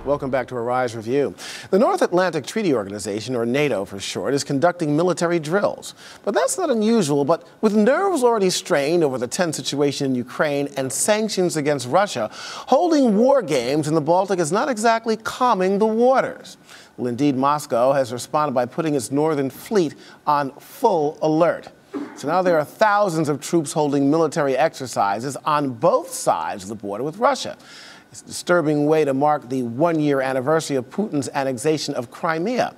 Welcome back to Arise Review. The North Atlantic Treaty Organization, or NATO for short, is conducting military drills. But that's not unusual, but with nerves already strained over the tense situation in Ukraine and sanctions against Russia, holding war games in the Baltic is not exactly calming the waters. Well, indeed, Moscow has responded by putting its northern fleet on full alert. So now there are thousands of troops holding military exercises on both sides of the border with Russia. It's a disturbing way to mark the one-year anniversary of Putin's annexation of Crimea.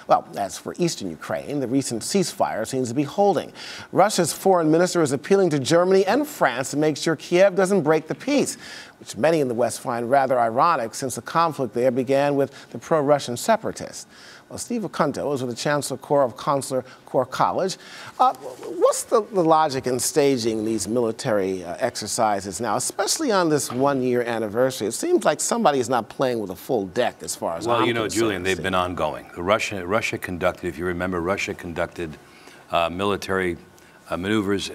Well, as for eastern Ukraine, the recent ceasefire seems to be holding. Russia's foreign minister is appealing to Germany and France to make sure Kiev doesn't break the peace, which many in the West find rather ironic since the conflict there began with the pro-Russian separatists. Well, Steve Acunto is with the Chancellor Corps of Consular Corps College. What's the logic in staging these military exercises now, especially on this one-year anniversary? It seems like somebody is not playing with a full deck as far as I'm concerned. Well, Julian, they've been ongoing. Russia conducted, if you remember, military maneuvers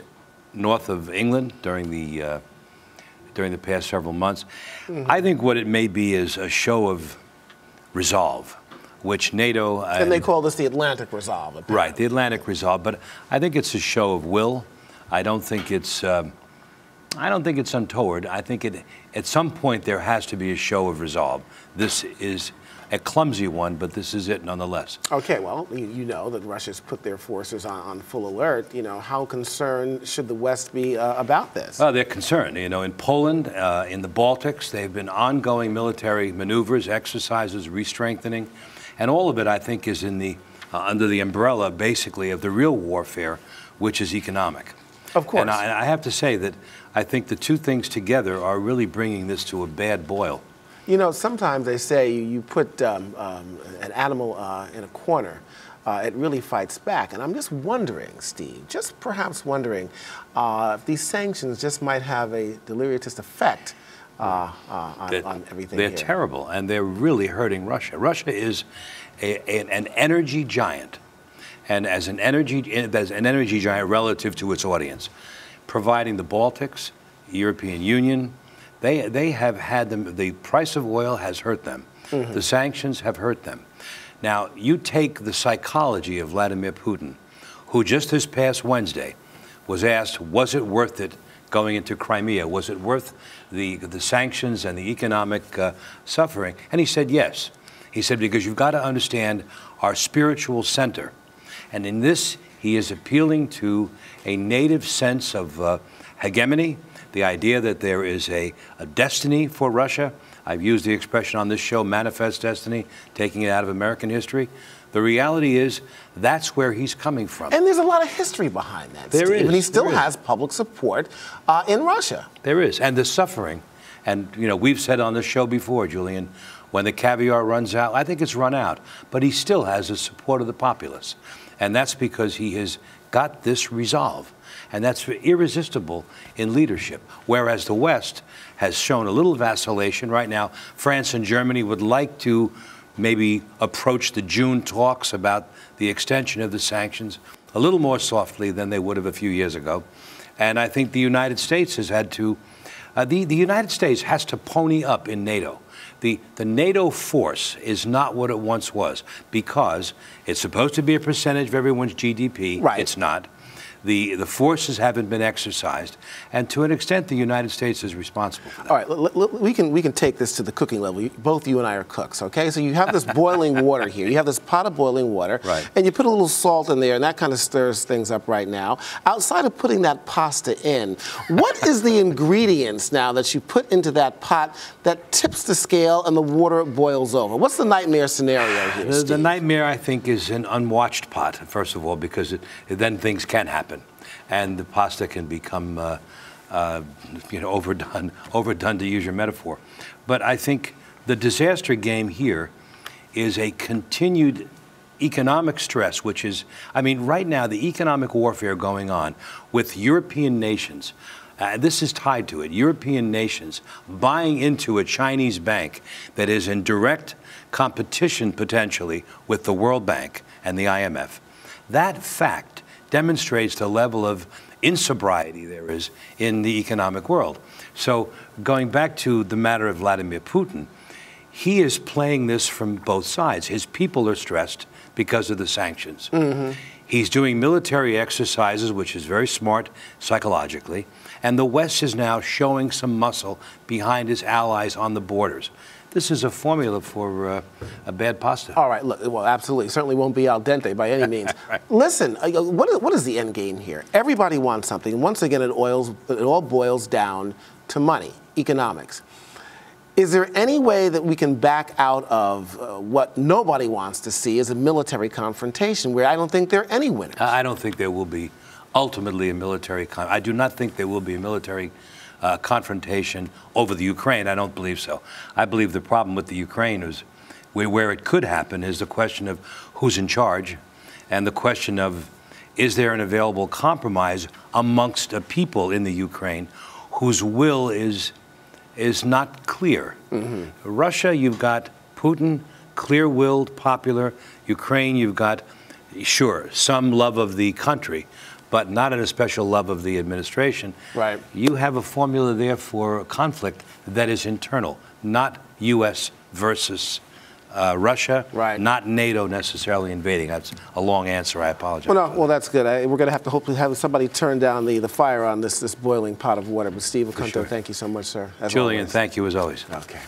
north of England during the past several months. Mm-hmm. I think what it may be is a show of resolve, which NATO... and they call this the Atlantic Resolve. Apparently. Right, the Atlantic Resolve. But I think it's a show of will. I don't think it's untoward. I think at some point there has to be a show of resolve. This is a clumsy one, but this is it nonetheless. Okay, well, you know that Russia's put their forces on full alert. You know, how concerned should the West be about this? Well, they're concerned. You know, in Poland, in the Baltics, they've been ongoing military maneuvers, exercises, re-strengthening. And all of it, I think, is in the under the umbrella, basically, of the real warfare, which is economic. Of course. And I have to say that I think the two things together are really bringing this to a bad boil. You know, sometimes they say you put an animal in a corner, it really fights back. And I'm just wondering, Steve, just perhaps wondering if these sanctions just might have a deleterious effect on everything They're here. terrible, and they're really hurting Russia. Russia is an energy giant, and as an energy giant relative to its audience, providing the Baltics, European Union, they have had them. The price of oil has hurt them. Mm-hmm. The sanctions have hurt them. Now, you take the psychology of Vladimir Putin, who just this past Wednesday was asked, was it worth it going into Crimea? Was it worth the sanctions and the economic suffering? And he said yes. He said, because you've got to understand our spiritual center. And in this, he is appealing to a native sense of hegemony, the idea that there is a destiny for Russia. I've used the expression on this show, manifest destiny, taking it out of American history. The reality is that's where he's coming from. And there's a lot of history behind that, Steve. And he still has public support in Russia. There is. And the suffering. And, you know, we've said on this show before, Julian, when the caviar runs out, I think it's run out. But he still has the support of the populace. And that's because he has got this resolve. And that's irresistible in leadership. Whereas the West has shown a little vacillation. Right now, France and Germany would like to maybe approach the June talks about the extension of the sanctions a little more softly than they would have a few years ago. And I think the United States has had to, the United States has to pony up in NATO. The NATO force is not what it once was because it's supposed to be a percentage of everyone's GDP. Right. It's not. The forces haven't been exercised, and to an extent, the United States is responsible for that. All right, we can take this to the cooking level. Both you and I are cooks, okay? So you have this boiling water here. You have this pot of boiling water, right, and you put a little salt in there, and that kind of stirs things up right now. Outside of putting that pasta in, what is the ingredients now that you put into that pot that tips the scale and the water boils over? What's the nightmare scenario here, Steve? The nightmare, I think, is an unwatched pot, first of all, because then things can happen. And the pasta can become, overdone to use your metaphor. But I think the disaster game here is a continued economic stress, which is, I mean, right now, the economic warfare going on with European nations, this is tied to it, European nations buying into a Chinese bank that is in direct competition, potentially, with the World Bank and the IMF. That fact demonstrates the level of insobriety there is in the economic world. So going back to the matter of Vladimir Putin, he is playing this from both sides. His people are stressed because of the sanctions. He's doing military exercises, which is very smart psychologically, and the West is now showing some muscle behind his allies on the borders. This is a formula for a bad pasta. All right, look, well, absolutely. Certainly won't be al dente by any means. Right. Listen, what is the end game here? Everybody wants something. Once again, it all boils down to money, economics. Is there any way that we can back out of what nobody wants to see as a military confrontation, where I don't think there are any winners? I don't think there will be ultimately a military I do not think there will be a military confrontation over the Ukraine. I don't believe so. I believe the problem with the Ukraine is where it could happen is the question of who's in charge and the question of is there an available compromise amongst a people in the Ukraine whose will is not clear. Russia, you've got Putin, clear-willed, popular. Ukraine, you've got, sure, some love of the country, but not a special love of the administration. Right. You have a formula there for conflict that is internal, not U.S. versus Russia, right. Not NATO necessarily invading. That's a long answer. I apologize. Well, no, well, that's good. We're going to have to hopefully have somebody turn down the fire on this boiling pot of water. But Steve Acunto, sure. Thank you so much, sir. Julian, thank you as always. Okay.